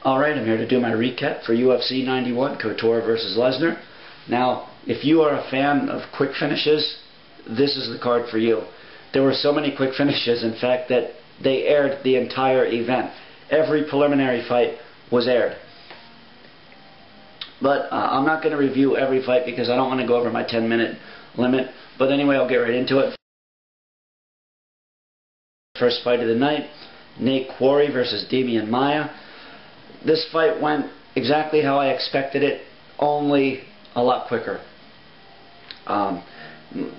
Alright, I'm here to do my recap for UFC 91, Couture versus Lesnar. Now, if you are a fan of quick finishes, this is the card for you. There were so many quick finishes, in fact, that they aired the entire event. Every preliminary fight was aired. But I'm not going to review every fight because I don't want to go over my 10-minute limit. But anyway, I'll get right into it. First fight of the night, Nate Quarry versus Demian Maia. This fight went exactly how I expected it, only a lot quicker.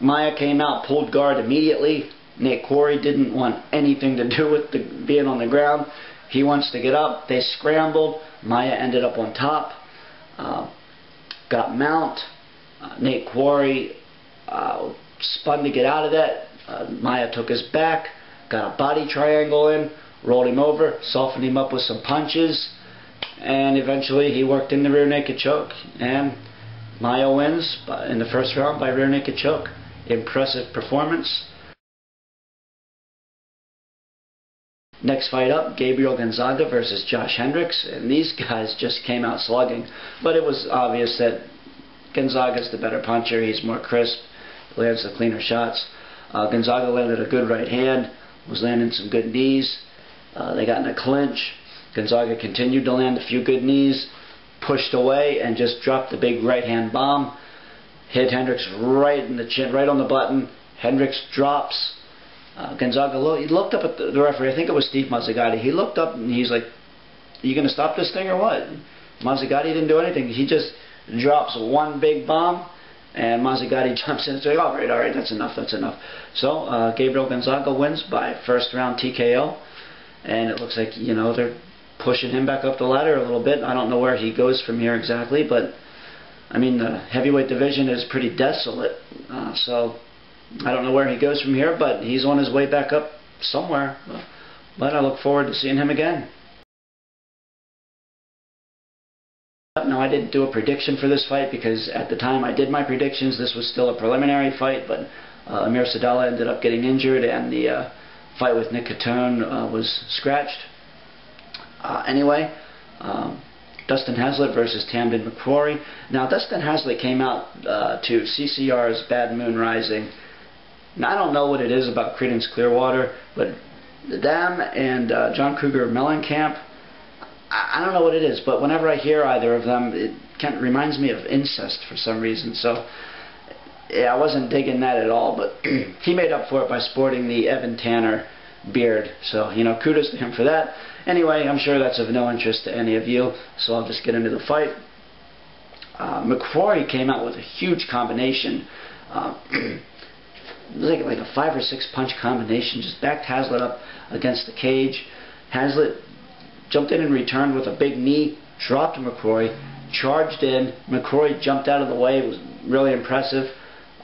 Maia came out, pulled guard immediately. Nate Quarry didn't want anything to do with being on the ground. He wants to get up. They scrambled. Maia ended up on top. Got mount. Nate Quarry spun to get out of that. Maia took his back, got a body triangle in, rolled him over, softened him up with some punches, and eventually he worked in the rear naked choke. And Maia wins in the first round by rear naked choke. Impressive performance. Next fight up, Gabriel Gonzaga versus Josh Hendricks, and these guys just came out slugging. But it was obvious that Gonzaga's the better puncher. He's more crisp, lands the cleaner shots. Gonzaga landed a good right hand, was landing some good knees. They got in a clinch. Gonzaga continued to land a few good knees, pushed away, and just dropped the big right hand bomb. Hit Hendricks right in the chin, right on the button. Hendricks drops. Gonzaga he looked up at the referee. I think it was Steve Mazzagatti. He looked up and he's like, "Are you going to stop this thing or what?" Mazzagatti didn't do anything. He just drops one big bomb, and Mazzagatti jumps in and says, all right, that's enough, that's enough. So Gabriel Gonzaga wins by first round TKO, and it looks like, they're pushing him back up the ladder a little bit. I don't know where he goes from here exactly, but I mean, the heavyweight division is pretty desolate, so I don't know where he goes from here, but he's on his way back up somewhere. But I look forward to seeing him again. Now, I didn't do a prediction for this fight because at the time I did my predictions, this was still a preliminary fight, but Amir Sadallah ended up getting injured, and the fight with Nick Catone was scratched. Anyway, Dustin Haslett versus Tamden McCrory. Now, Dustin Haslett came out to CCR's Bad Moon Rising. Now, I don't know what it is about Creedence Clearwater, but them and John Cougar Mellencamp, I don't know what it is, but whenever I hear either of them, it reminds me of incest for some reason. So, yeah, I wasn't digging that at all, but he made up for it by sporting the Evan Tanner beard. So, kudos to him for that. Anyway, I'm sure that's of no interest to any of you, so I'll just get into the fight. McCrory came out with a huge combination. It was like a 5 or 6 punch combination, just backed Haslett up against the cage. Haslett jumped in and returned with a big knee, dropped McCrory, charged in. McCrory jumped out of the way. It was really impressive.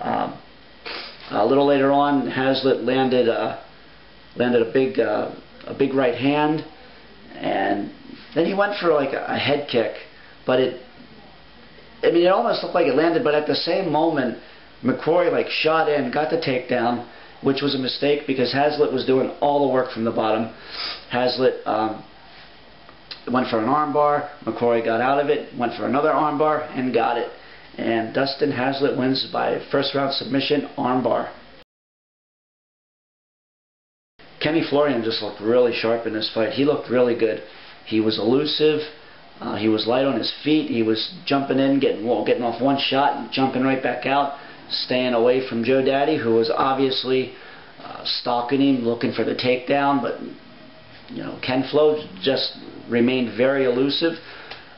A little later on, Haslett landed a big right hand, and then he went for like a head kick, but it almost looked like it landed, but at the same moment, McCrory shot in, got the takedown, which was a mistake because Haslett was doing all the work from the bottom. Haslett went for an armbar. McCrory got out of it, went for another armbar, and got it. And Dustin Haslett wins by first round submission, armbar. Kenny Florian just looked really sharp in this fight. He looked really good. He was elusive. He was light on his feet. He was jumping in, getting off one shot and jumping right back out, staying away from Joe Daddy, who was obviously stalking him, looking for the takedown. But Ken Flo just remained very elusive.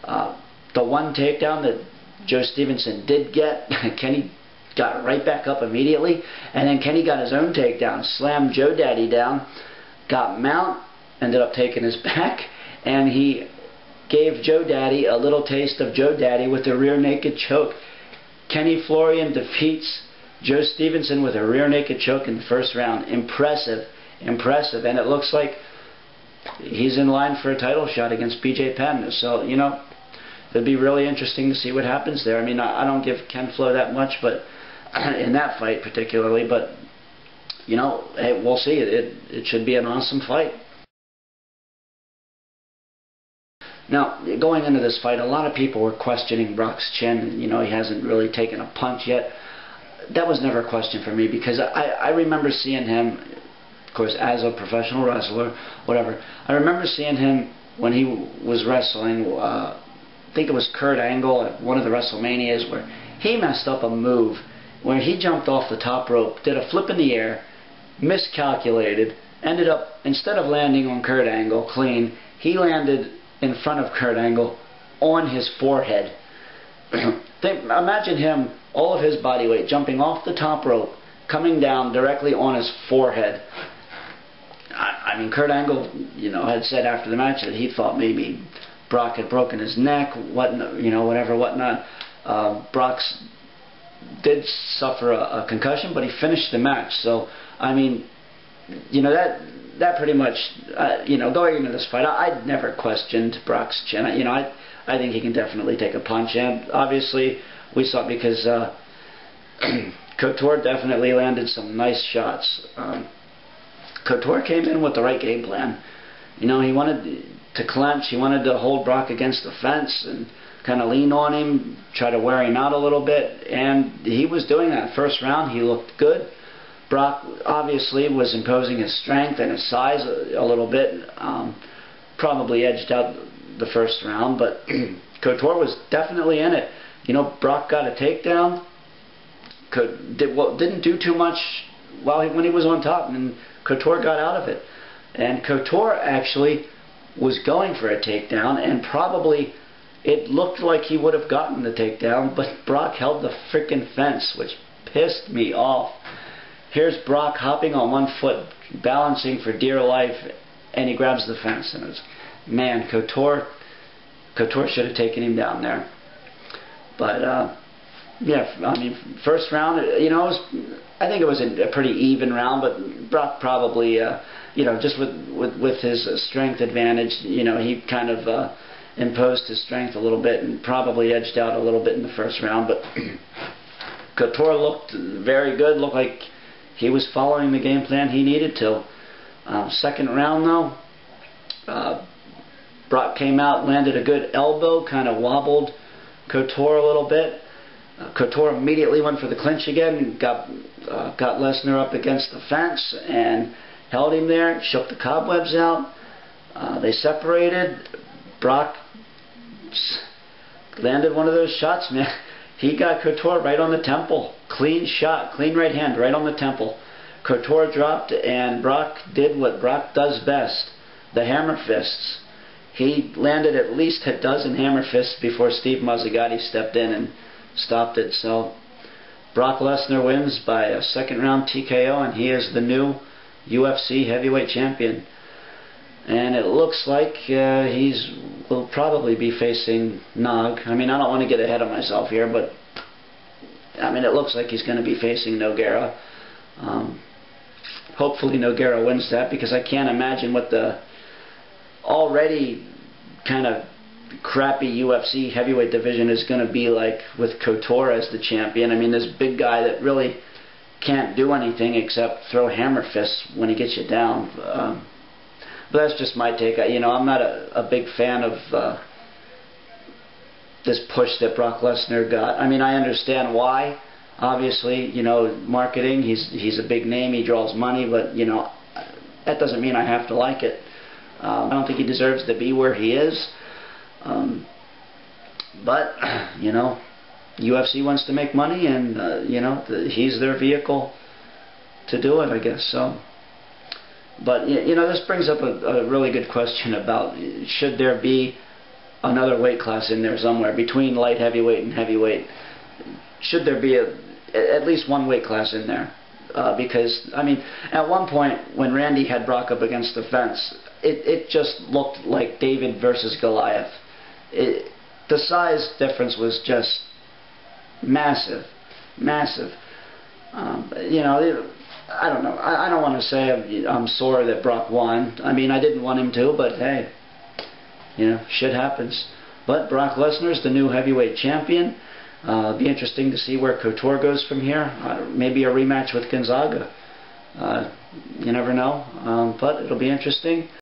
The one takedown that Joe Stevenson did get, Kenny got right back up immediately, and then Kenny got his own takedown, slammed Joe Daddy down, got mount, ended up taking his back, and he gave Joe Daddy a little taste of Joe Daddy with a rear naked choke. Kenny Florian defeats Joe Stevenson with a rear naked choke in the first round. Impressive, impressive, and it looks like he's in line for a title shot against BJ Penn. So, it'd be really interesting to see what happens there. I mean, I don't give Ken Flo that much, but in that fight particularly, but hey, we'll see. It should be an awesome fight. Now, going into this fight, a lot of people were questioning Brock's chin. You know, he hasn't really taken a punch yet. That was never a question for me, because I remember seeing him, of course, as a professional wrestler, whatever. I remember seeing him when he was wrestling, I think it was Kurt Angle at one of the WrestleManias, where he messed up a move where he jumped off the top rope, did a flip in the air, miscalculated, ended up, instead of landing on Kurt Angle clean, he landed in front of Kurt Angle on his forehead. Imagine him, all of his body weight, jumping off the top rope, coming down directly on his forehead. I mean, Kurt Angle, you know, had said after the match that he thought maybe Brock had broken his neck, whatnot. Brock did suffer a concussion, but he finished the match. So, I mean, you know, that pretty much, you know, going into this fight, I'd never questioned Brock's chin. You know, I think he can definitely take a punch, and obviously we saw it because Couture definitely landed some nice shots. Couture came in with the right game plan. You know, he wanted to clinch, he wanted to hold Brock against the fence and kind of lean on him, try to wear him out a little bit, and he was doing that. First round, he looked good. Brock obviously was imposing his strength and his size a little bit, probably edged out the first round, but Couture was definitely in it. You know, Brock got a takedown, didn't do too much when he was on top, and Couture got out of it. And Couture actually was going for a takedown, and probably it looked like he would have gotten the takedown, but Brock held the freaking fence, which pissed me off. Here's Brock hopping on one foot, balancing for dear life, and he grabs the fence. And it's, man, Couture should have taken him down there. But yeah, I mean, first round, you know, I think it was a pretty even round, but Brock probably, you know, just with his strength advantage, you know, he kind of imposed his strength a little bit and probably edged out a little bit in the first round. But Couture looked very good, looked like he was following the game plan he needed to. Second round, though, Brock came out, landed a good elbow, kind of wobbled Couture a little bit. Couture immediately went for the clinch again, got Lesnar up against the fence and held him there, shook the cobwebs out. They separated. Brock landed one of those shots, man. He got Couture right on the temple. Clean shot, clean right hand, right on the temple. Couture dropped, and Brock did what Brock does best, the hammer fists. He landed at least a dozen hammer fists before Steve Mazzagatti stepped in and stopped it. So Brock Lesnar wins by a second round TKO, and he is the new UFC heavyweight champion. And it looks like will probably be facing Nog. I mean, I don't want to get ahead of myself here, but I mean, it looks like he's going to be facing Nogueira. Hopefully Nogueira wins that, because I can't imagine what the already kind of crappy UFC heavyweight division is going to be like with Couture as the champion. I mean, this big guy that really can't do anything except throw hammer fists when he gets you down. But that's just my take. You know, I'm not a big fan of this push that Brock Lesnar got. I mean, I understand why. Obviously, you know, marketing, he's a big name, he draws money, but, you know, that doesn't mean I have to like it. I don't think he deserves to be where he is. But, you know, UFC wants to make money, and, you know, he's their vehicle to do it, I guess. So, but, you know, this brings up a really good question about, should there be another weight class in there somewhere between light heavyweight and heavyweight? Should there be at least one weight class in there? Because, I mean, at one point when Randy had Brock up against the fence, it just looked like David versus Goliath. The size difference was just massive, massive. You know, I don't know. I don't want to say I'm sore that Brock won. I mean, I didn't want him to, but hey, you know, shit happens. But Brock Lesnar's the new heavyweight champion. It'll be interesting to see where Couture goes from here. Maybe a rematch with Gonzaga. You never know, but it'll be interesting.